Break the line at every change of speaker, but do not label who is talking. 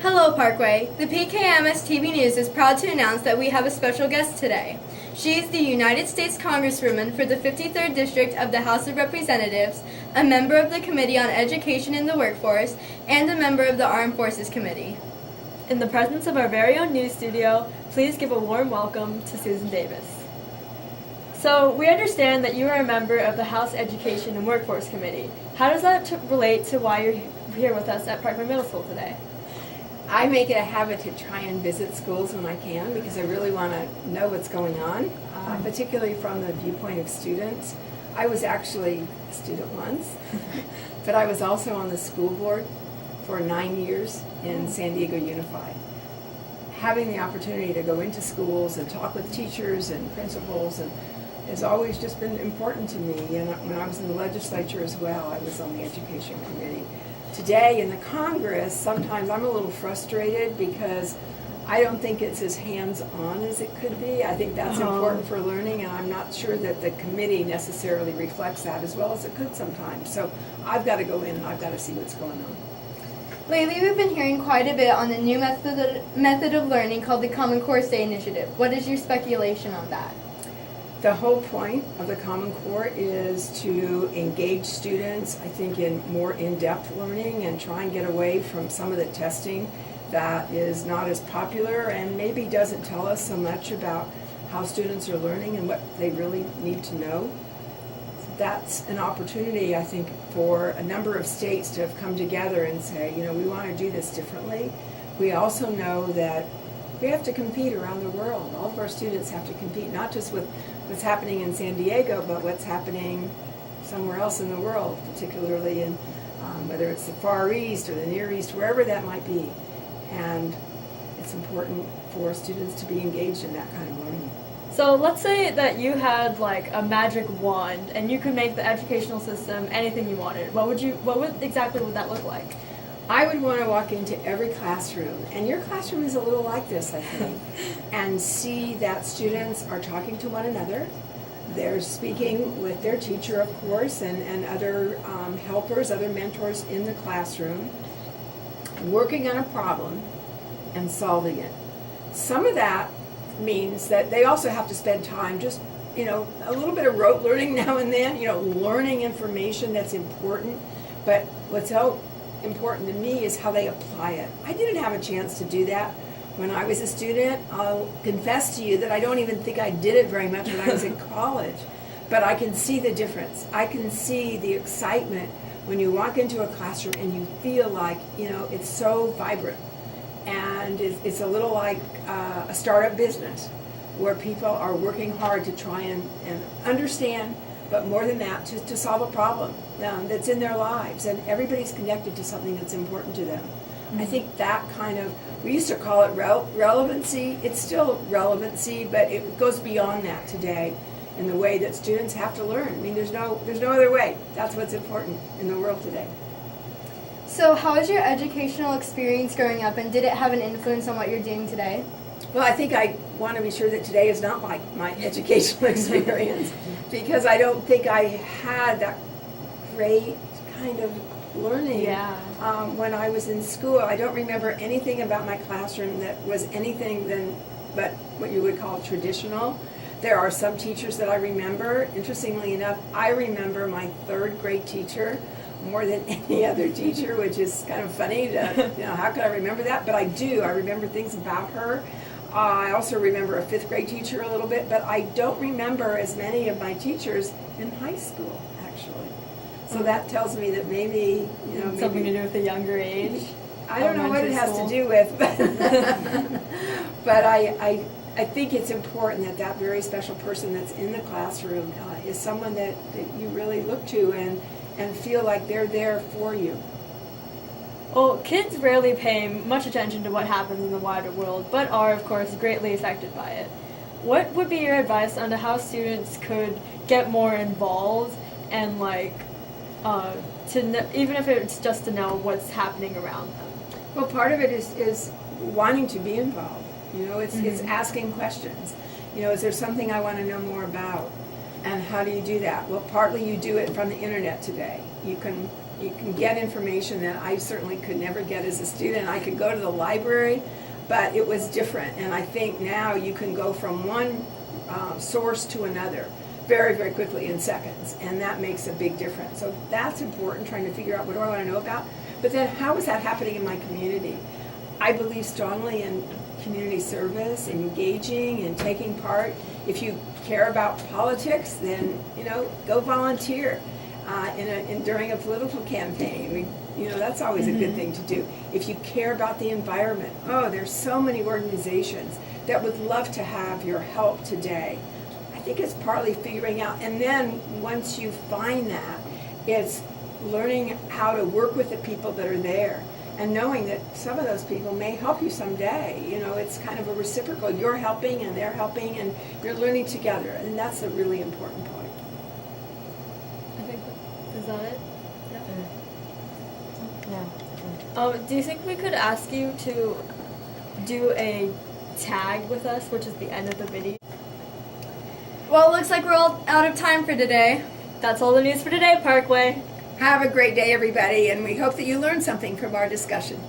Hello, Parkway. The PKMS TV News is proud to announce that we have a special guest today. She is the United States Congresswoman for the 53rd District of the House of Representatives, a member of the Committee on Education in the Workforce, and a member of the Armed Forces Committee.
In the presence of our very own news studio, please give a warm welcome to Susan Davis. So, we understand that you are a member of the House Education and Workforce Committee. How does that relate to why you're here with us at Parkway Middle School today?
I make it a habit to try and visit schools when I can because I really want to know what's going on, particularly from the viewpoint of students. I was actually a student once, but I was also on the school board for 9 years in San Diego Unified. Having the opportunity to go into schools and talk with teachers and principals has always just been important to me. And when I was in the legislature as well, I was on the education committee. Today in the Congress, sometimes I'm a little frustrated because I don't think it's as hands-on as it could be. I think that's important for learning, and I'm not sure that the committee necessarily reflects that as well as it could sometimes. So I've got to go in and I've got to see what's going on.
Lately, we've been hearing quite a bit on the new method of learning called the Common Core State Initiative. What is your speculation on that?
The whole point of the Common Core is to engage students, I think, in more in-depth learning and try and get away from some of the testing that is not as popular and maybe doesn't tell us so much about how students are learning and what they really need to know. That's an opportunity, I think, for a number of states to have come together and say, you know, we want to do this differently. We also know that we have to compete around the world. All of our students have to compete, not just with what's happening in San Diego, but what's happening somewhere else in the world, particularly in whether it's the Far East or the Near East, wherever that might be. And it's important for students to be engaged in that kind of learning.
So let's say that you had like a magic wand and you could make the educational system anything you wanted. What exactly would that look like?
I would want to walk into every classroom, and your classroom is a little like this, I think, and see that students are talking to one another. They're speaking with their teacher, of course, and other helpers, other mentors in the classroom, working on a problem and solving it. Some of that means that they also have to spend time just, a little bit of rote learning now and then, learning information that's important. But what's so important to me is how they apply it. I didn't have a chance to do that when I was a student. I'll confess to you that I don't even think I did it very much when I was in college. But I can see the difference. I can see the excitement when you walk into a classroom and you feel like, it's so vibrant. And it's a little like a startup business where people are working hard to try and understand, but more than that, to solve a problem that's in their lives. And everybody's connected to something that's important to them. Mm-hmm. I think that kind of, we used to call it relevancy. It's still relevancy, but it goes beyond that today in the way that students have to learn. I mean, there's no other way. That's what's important in the world today.
So how was your educational experience growing up, and did it have an influence on what you're doing today?
Well, I think I want to be sure that today is not like my educational experience because I don't think I had that great kind of learning when I was in school. I don't remember anything about my classroom that was anything but what you would call traditional. There are some teachers that I remember. Interestingly enough, I remember my third grade teacher more than any other teacher, which is kind of funny. How could I remember that? But I do. I remember things about her. I also remember a fifth grade teacher a little bit, but I don't remember as many of my teachers in high school, actually. So that tells me that maybe,
something to do with the younger age.
I don't know what it has to do with, but I think it's important that very special person that's in the classroom is someone that you really look to and feel like they're there for you.
Well, kids rarely pay much attention to what happens in the wider world, but are, of course, greatly affected by it. What would be your advice on how students could get more involved and, even if it's just to know what's happening around them?
Well, part of it is wanting to be involved. It's asking questions. Is there something I want to know more about? And how do you do that? Well, partly you do it from the internet today. You can You can get information that I certainly could never get as a student. I could go to the library, but it was different. And I think now you can go from one source to another very, very quickly in seconds. And that makes a big difference. So that's important, trying to figure out what do I want to know about. But then how is that happening in my community? I believe strongly in community service, engaging and taking part. If you care about politics, then, go volunteer during a political campaign. That's always a good thing to do. If you care about the environment, there's so many organizations that would love to have your help today. I think it's partly figuring out, and then once you find that, it's learning how to work with the people that are there and knowing that some of those people may help you someday. It's kind of a reciprocal. You're helping and they're helping and you're learning together, and that's a really important point.
I think, is that it?
No.
Do you think we could ask you to do a tag with us, which is the end of the video?
Well, it looks like we're all out of time for today.
That's all the news for today, Parkway.
Have a great day, everybody, and we hope that you learned something from our discussion.